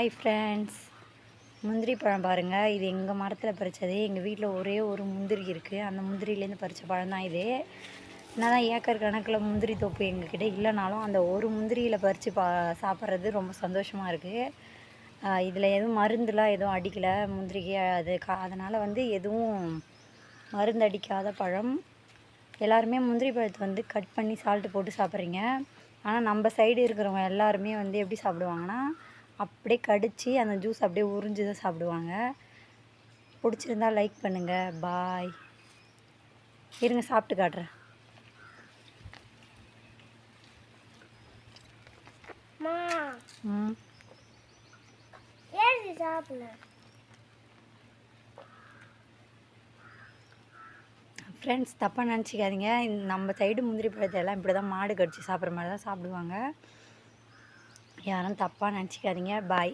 Hi friends, முந்திரி பழம் பாருங்கள். இது எங்கள் மரத்தில் பறித்தது. எங்கள் வீட்டில் ஒரே ஒரு முந்திரி இருக்குது. அந்த முந்திரியிலேருந்து பறித்த பழம் தான் இது. என்ன தான் ஏக்கர் கணக்கில் முந்திரி தோப்பு எங்ககிட்ட இல்லைனாலும் அந்த ஒரு முந்திரியில் பறித்து சாப்பிட்றது ரொம்ப சந்தோஷமாக இருக்குது. இதில் எதுவும் மருந்துலாம் எதுவும் அடிக்கலை முந்திரிக்கு. அதனால் எதுவும் மருந்து அடிக்காத பழம். எல்லாருமே முந்திரி பழத்தை கட் பண்ணி சால்ட்டு போட்டு சாப்பிட்றீங்க. ஆனால் நம்ம சைடு இருக்கிறவங்க எல்லாருமே எப்படி சாப்பிடுவாங்கன்னா, அப்படியே கடித்து அந்த ஜூஸ் அப்படியே உறிஞ்சி தான் சாப்பிடுவாங்க. பிடிச்சிருந்தா லைக் பண்ணுங்கள். பாய். இருங்க, சாப்பிட்டு காட்டுறேன். ஃப்ரெண்ட்ஸ், தப்பாக நினச்சிக்காதீங்க. நம்ம சைடு முந்திரி பழத்தை எல்லாம் இப்படி தான் மாடு கடிச்சு சாப்பிட்ற மாதிரி தான் சாப்பிடுவாங்க. யாரும் தப்பாக நினச்சிக்காதீங்க. பாய்.